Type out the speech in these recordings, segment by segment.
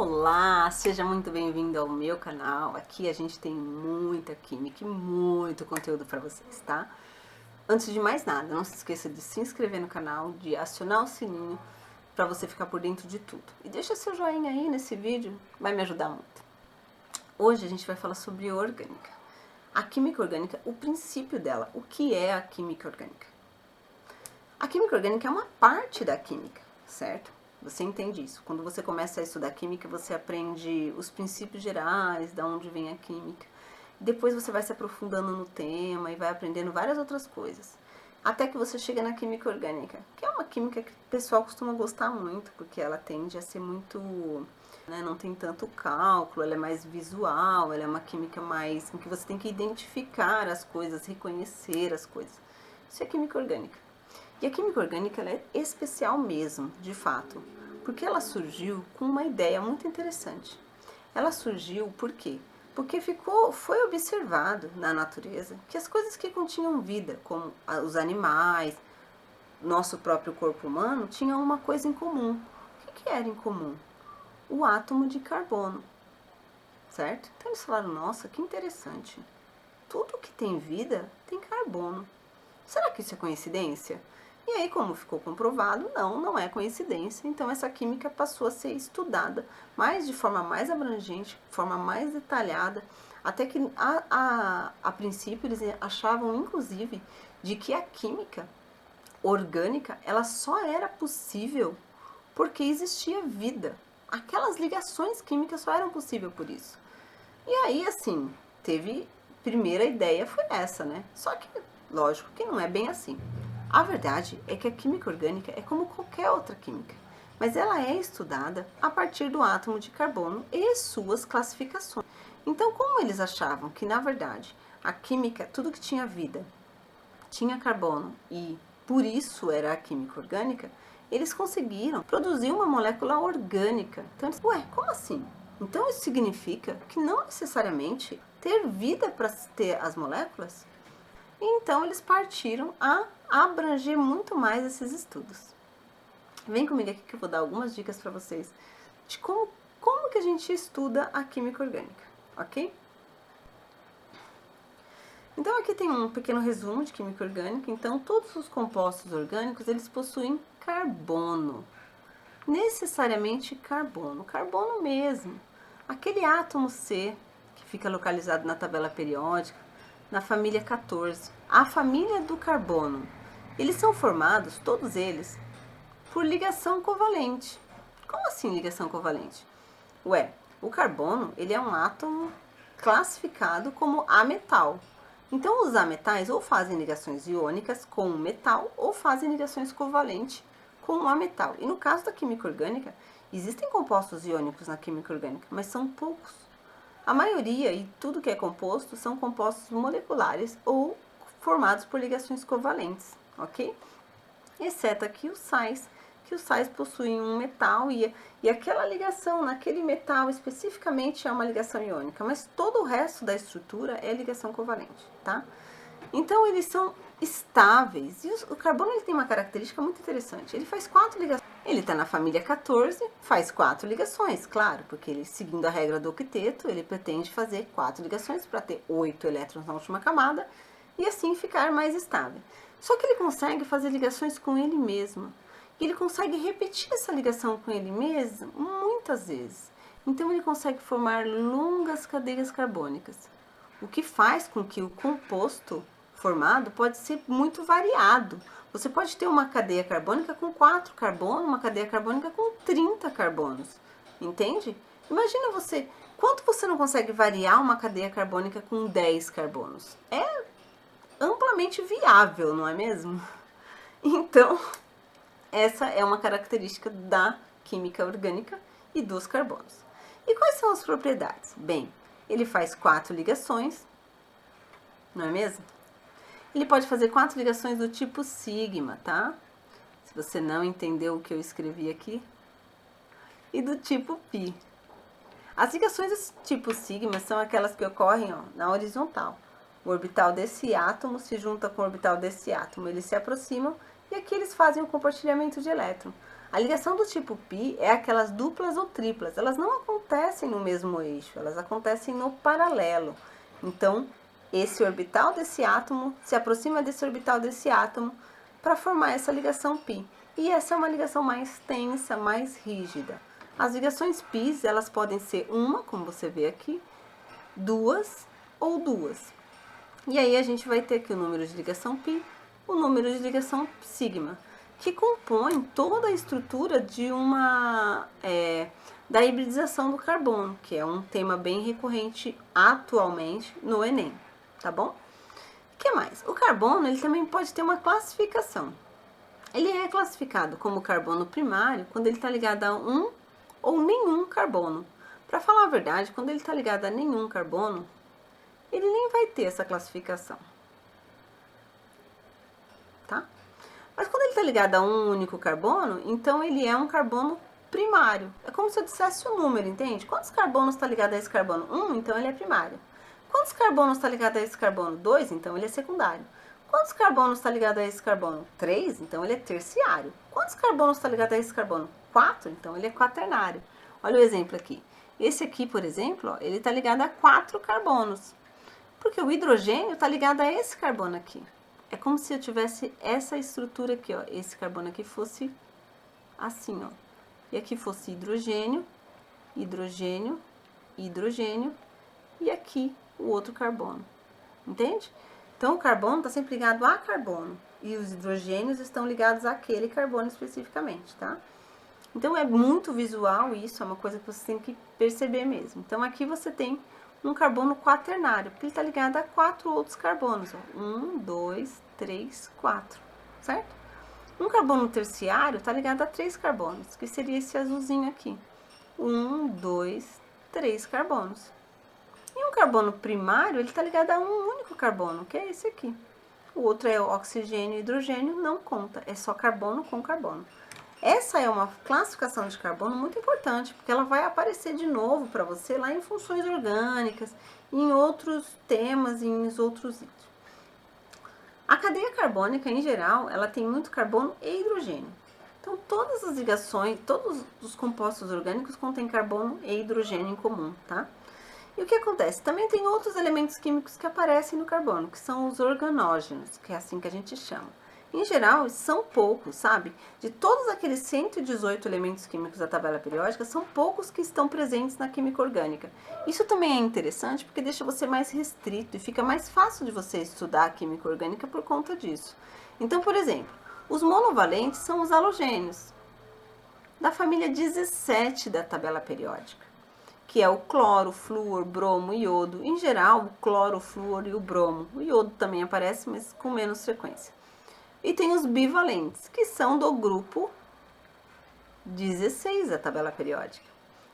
Olá, seja muito bem-vindo ao meu canal. Aqui a gente tem muita química e muito conteúdo para vocês, tá? Antes de mais nada, não se esqueça de se inscrever no canal, de acionar o sininho para você ficar por dentro de tudo. E deixa seu joinha aí nesse vídeo, vai me ajudar muito. Hoje a gente vai falar sobre orgânica. A química orgânica, o princípio dela. O que é a química orgânica? A química orgânica é uma parte da química, certo? Você entende isso. Quando você começa a estudar química, você aprende os princípios gerais, da onde vem a química. Depois você vai se aprofundando no tema e vai aprendendo várias outras coisas. Até que você chega na química orgânica, que é uma química que o pessoal costuma gostar muito, porque ela tende a ser muito, não tem tanto cálculo, ela é mais visual, ela é uma química mais em que você tem que identificar as coisas, reconhecer as coisas. Isso é química orgânica. E a química orgânica ela é especial mesmo, de fato, porque ela surgiu com uma ideia muito interessante. Ela surgiu por quê? Porque foi observado na natureza que as coisas que continham vida, como os animais, nosso próprio corpo humano, tinham uma coisa em comum. O que era em comum? O átomo de carbono, certo? Então eles falaram, nossa, que interessante. Tudo que tem vida tem carbono. Será que isso é coincidência? E aí, como ficou comprovado, não é coincidência. Então, essa química passou a ser estudada, mas de forma mais abrangente, de forma mais detalhada, até que, a princípio, eles achavam, inclusive, de que a química orgânica, ela só era possível porque existia vida. Aquelas ligações químicas só eram possíveis por isso. E aí, assim, primeira ideia foi essa, né? Só que, lógico que não é bem assim. A verdade é que a química orgânica é como qualquer outra química, mas ela é estudada a partir do átomo de carbono e suas classificações. Então, como eles achavam que, na verdade, a química, tudo que tinha vida, tinha carbono e por isso era a química orgânica, eles conseguiram produzir uma molécula orgânica. Então, como assim? Então, isso significa que não necessariamente ter vida para ter as moléculas? Então, eles partiram a abranger muito mais esses estudos. Vem comigo aqui que eu vou dar algumas dicas para vocês de como que a gente estuda a química orgânica, ok? Então, aqui tem um pequeno resumo de química orgânica. Então, todos os compostos orgânicos, eles possuem carbono. Necessariamente carbono. Carbono mesmo. Aquele átomo C, que fica localizado na tabela periódica, na família 14. A família do carbono. Eles são formados, todos eles, por ligação covalente. Como assim ligação covalente? O carbono, ele é um átomo classificado como ametal. Então, os ametais ou fazem ligações iônicas com o metal ou fazem ligações covalentes com o ametal. E no caso da química orgânica, existem compostos iônicos na química orgânica, mas são poucos. A maioria e tudo que é composto são compostos moleculares ou formados por ligações covalentes, ok? Exceto aqui os sais, que os sais possuem um metal e aquela ligação naquele metal especificamente é uma ligação iônica, mas todo o resto da estrutura é ligação covalente, tá? Então eles são estáveis e o carbono ele tem uma característica muito interessante, ele faz 4 ligações. Ele está na família 14, faz 4 ligações, claro, porque ele, seguindo a regra do octeto, ele pretende fazer 4 ligações para ter 8 elétrons na última camada e assim ficar mais estável. Só que ele consegue fazer ligações com ele mesmo. E ele consegue repetir essa ligação com ele mesmo muitas vezes. Então ele consegue formar longas cadeias carbônicas, o que faz com que o composto formado pode ser muito variado. Você pode ter uma cadeia carbônica com 4 carbonos, uma cadeia carbônica com 30 carbonos. Entende? Imagina quanto você não consegue variar uma cadeia carbônica com 10 carbonos? É amplamente viável, não é mesmo? Então, essa é uma característica da química orgânica e dos carbonos. E quais são as propriedades? Bem, ele faz 4 ligações, não é mesmo? Ele pode fazer 4 ligações do tipo sigma, tá? Se você não entendeu o que eu escrevi aqui. E do tipo pi. As ligações do tipo sigma são aquelas que ocorrem na horizontal. O orbital desse átomo se junta com o orbital desse átomo. Eles se aproximam e aqui eles fazem o compartilhamento de elétron. A ligação do tipo π é aquelas duplas ou triplas. Elas não acontecem no mesmo eixo, elas acontecem no paralelo. Então, esse orbital desse átomo se aproxima desse orbital desse átomo para formar essa ligação π. E essa é uma ligação mais tensa, mais rígida. As ligações π, elas podem ser uma, como você vê aqui, duas ou duas. E aí a gente vai ter aqui o número de ligação π, o número de ligação sigma, que compõe toda a estrutura de da hibridização do carbono, que é um tema bem recorrente atualmente no Enem, tá bom? O que mais? O carbono, ele também pode ter uma classificação. Ele é classificado como carbono primário quando ele está ligado a um ou nenhum carbono. Para falar a verdade, quando ele está ligado a nenhum carbono, ele nem vai ter essa classificação, tá? Mas quando ele está ligado a um único carbono, então ele é um carbono primário. É como se eu dissesse o número, entende? Quantos carbonos está ligado a esse carbono? 1, então ele é primário. Quantos carbonos está ligado a esse carbono? 2, então ele é secundário. Quantos carbonos está ligado a esse carbono? 3, então ele é terciário. Quantos carbonos está ligado a esse carbono? 4, então ele é quaternário. Olha o exemplo aqui. Esse aqui, por exemplo, ó, ele está ligado a 4 carbonos. Porque o hidrogênio está ligado a esse carbono aqui. É como se eu tivesse essa estrutura aqui, ó. Esse carbono aqui fosse assim, ó. E aqui fosse hidrogênio, hidrogênio, hidrogênio. E aqui o outro carbono. Entende? Então, o carbono está sempre ligado a carbono. E os hidrogênios estão ligados àquele carbono especificamente, tá? Então, é muito visual isso, é uma coisa que você tem que perceber mesmo. Então, aqui você tem um carbono quaternário, porque ele está ligado a 4 outros carbonos. Ó. 1, 2, 3, 4, certo? Um carbono terciário está ligado a 3 carbonos, que seria esse azulzinho aqui. 1, 2, 3 carbonos. E um carbono primário, ele está ligado a um único carbono, que é esse aqui. O outro é o oxigênio e hidrogênio, não conta, é só carbono com carbono. Essa é uma classificação de carbono muito importante, porque ela vai aparecer de novo para você lá em funções orgânicas, em outros temas, em outros itens. A cadeia carbônica, em geral, ela tem muito carbono e hidrogênio. Então, todas as ligações, todos os compostos orgânicos contêm carbono e hidrogênio em comum, tá? E o que acontece? Também tem outros elementos químicos que aparecem no carbono, que são os organógenos, que é assim que a gente chama. Em geral, são poucos, sabe? De todos aqueles 118 elementos químicos da tabela periódica, são poucos que estão presentes na química orgânica. Isso também é interessante porque deixa você mais restrito e fica mais fácil de você estudar a química orgânica por conta disso. Então, por exemplo, os monovalentes são os halogênios, da família 17 da tabela periódica, que é o cloro, flúor, bromo, iodo. Em geral, o cloro, o flúor e o bromo. O iodo também aparece, mas com menos frequência. E tem os bivalentes, que são do grupo 16 da tabela periódica.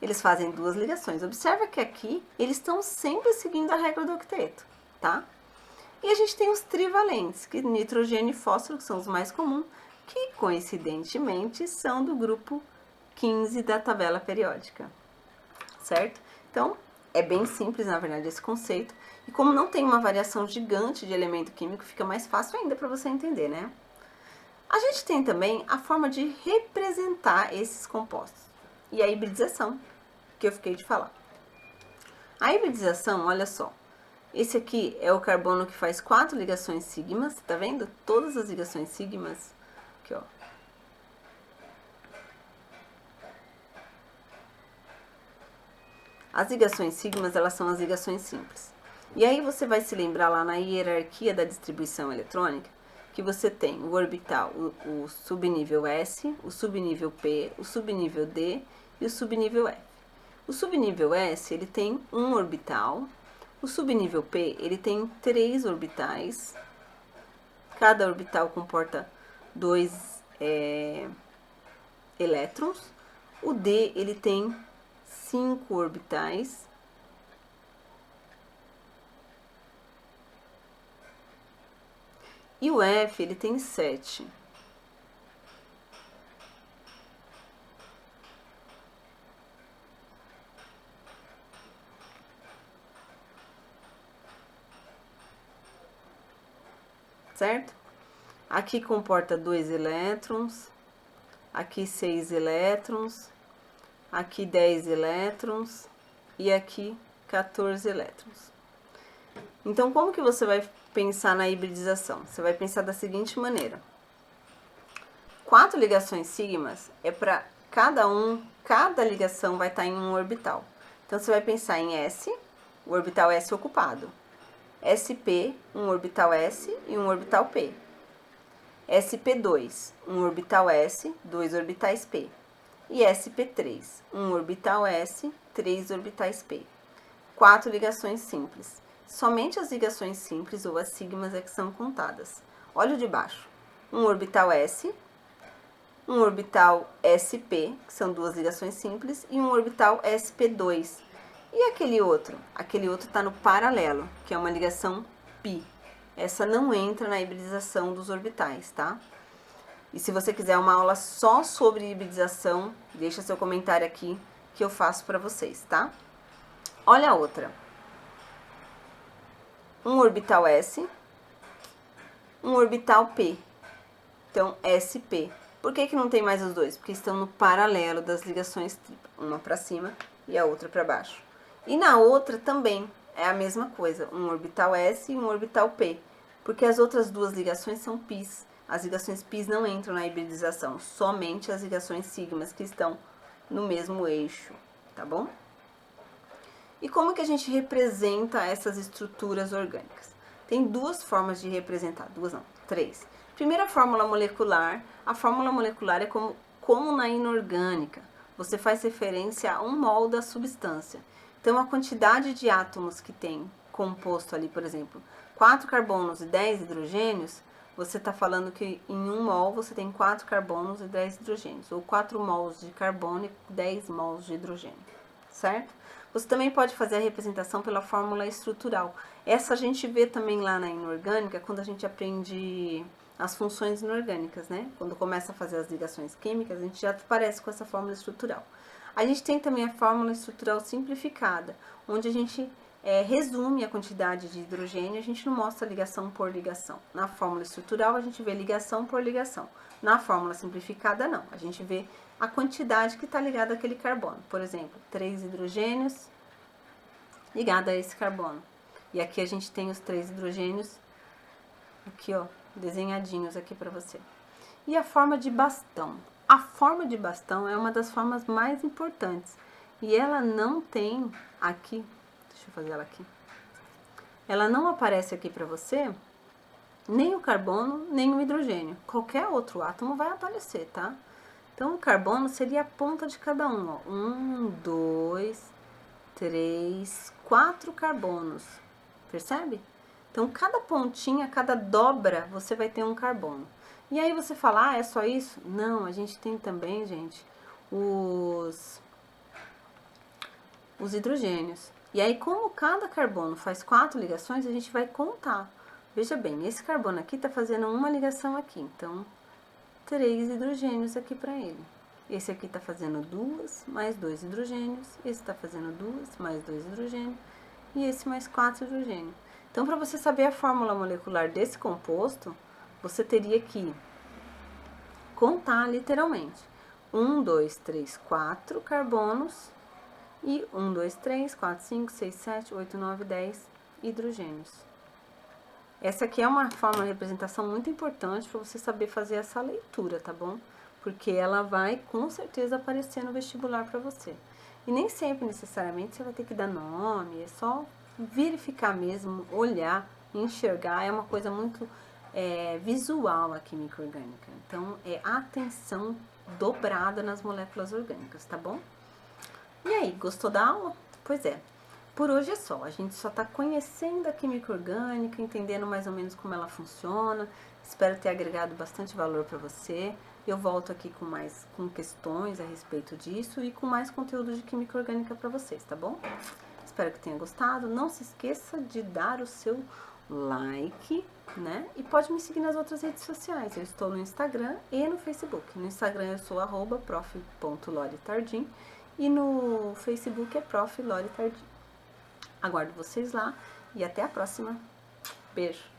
Eles fazem duas ligações. Observa que aqui eles estão sempre seguindo a regra do octeto, tá? E a gente tem os trivalentes, que nitrogênio e fósforo, que são os mais comuns, que coincidentemente são do grupo 15 da tabela periódica, certo? Então, é bem simples, na verdade, esse conceito. E como não tem uma variação gigante de elemento químico, fica mais fácil ainda para você entender, né? A gente tem também a forma de representar esses compostos. E a hibridização, que eu fiquei de falar. A hibridização, olha só. Esse aqui é o carbono que faz 4 ligações sigmas, tá vendo? Todas as ligações sigmas. Aqui, ó. As ligações sigmas, elas são as ligações simples. E aí você vai se lembrar lá na hierarquia da distribuição eletrônica, que você tem o orbital, o subnível S, o subnível P, o subnível D e o subnível F. O subnível S, ele tem um orbital, o subnível P, ele tem 3 orbitais, cada orbital comporta 2 elétrons, o D, ele tem 5 orbitais, e o F, ele tem 7. Certo? Aqui comporta 2 elétrons, aqui 6 elétrons, aqui 10 elétrons e aqui 14 elétrons. Então, como que você vai pensar na hibridização? Você vai pensar da seguinte maneira. 4 ligações sigmas é para cada ligação vai estar em um orbital. Então, você vai pensar em S, o orbital S ocupado. SP, um orbital S e um orbital P. SP2, um orbital S, 2 orbitais P. E SP3, um orbital S, 3 orbitais P. 4 ligações simples. Somente as ligações simples ou as sigmas é que são contadas. Olha o de baixo. Um orbital S, um orbital SP, que são 2 ligações simples, e um orbital SP2. E aquele outro? Aquele outro está no paralelo, que é uma ligação π. Essa não entra na hibridização dos orbitais, tá? E se você quiser uma aula só sobre hibridização, deixa seu comentário aqui que eu faço para vocês, tá? Olha a outra. Um orbital S, um orbital P. Então, SP. Por que que não tem mais os dois? Porque estão no paralelo das ligações triplas, uma para cima e a outra para baixo. E na outra também é a mesma coisa, um orbital S e um orbital P, porque as outras duas ligações são πs. As ligações πs não entram na hibridização, somente as ligações sigmas que estão no mesmo eixo, tá bom? E como que a gente representa essas estruturas orgânicas? Tem duas formas de representar, duas não, três. Primeira fórmula molecular, a fórmula molecular é como na inorgânica, você faz referência a 1 mol da substância. Então, a quantidade de átomos que tem composto ali, por exemplo, 4 carbonos e 10 hidrogênios, você está falando que em 1 mol você tem 4 carbonos e 10 hidrogênios, ou 4 mols de carbono e 10 mols de hidrogênio, certo? Você também pode fazer a representação pela fórmula estrutural. Essa a gente vê também lá na inorgânica, quando a gente aprende as funções inorgânicas, né? Quando começa a fazer as ligações químicas, a gente já aparece com essa fórmula estrutural. A gente tem também a fórmula estrutural simplificada, onde a gente resume a quantidade de hidrogênio, a gente não mostra ligação por ligação. Na fórmula estrutural, a gente vê ligação por ligação. Na fórmula simplificada, não. A gente vê a quantidade que está ligada àquele carbono. Por exemplo, 3 hidrogênios ligada a esse carbono. E aqui a gente tem os 3 hidrogênios, aqui ó, desenhadinhos aqui para você. E a forma de bastão. A forma de bastão é uma das formas mais importantes. E ela não tem aqui, deixa eu fazer ela aqui. Ela não aparece aqui para você, nem o carbono, nem o hidrogênio. Qualquer outro átomo vai aparecer, tá? Então, o carbono seria a ponta de cada um, ó. 1, 2, 3, 4 carbonos. Percebe? Então, cada pontinha, cada dobra, você vai ter um carbono. E aí você fala, ah, é só isso? Não, a gente tem também, gente, os hidrogênios. E aí, como cada carbono faz 4 ligações, a gente vai contar. Veja bem, esse carbono aqui está fazendo uma ligação aqui, então 3 hidrogênios aqui para ele. Esse aqui está fazendo 2 mais 2 hidrogênios, esse está fazendo 2 mais 2 hidrogênios e esse mais 4 hidrogênios. Então, para você saber a fórmula molecular desse composto, você teria que contar literalmente 1, 2, 3, 4 carbonos e 1, 2, 3, 4, 5, 6, 7, 8, 9, 10 hidrogênios. Essa aqui é uma forma de representação muito importante para você saber fazer essa leitura, tá bom? Porque ela vai com certeza aparecer no vestibular para você. E nem sempre necessariamente você vai ter que dar nome, é só verificar mesmo, olhar, enxergar, é uma coisa muito visual a química orgânica. Então, é atenção dobrada nas moléculas orgânicas, tá bom? E aí, gostou da aula? Pois é. Por hoje é só, a gente só está conhecendo a química orgânica, entendendo mais ou menos como ela funciona. Espero ter agregado bastante valor para você. Eu volto aqui com questões a respeito disso e com mais conteúdo de química orgânica para vocês, tá bom? Espero que tenha gostado. Não se esqueça de dar o seu like, né? E pode me seguir nas outras redes sociais. Eu estou no Instagram e no Facebook. No Instagram eu sou @prof.loritardim e no Facebook é Prof. Lori Tardim. Aguardo vocês lá e até a próxima. Beijo!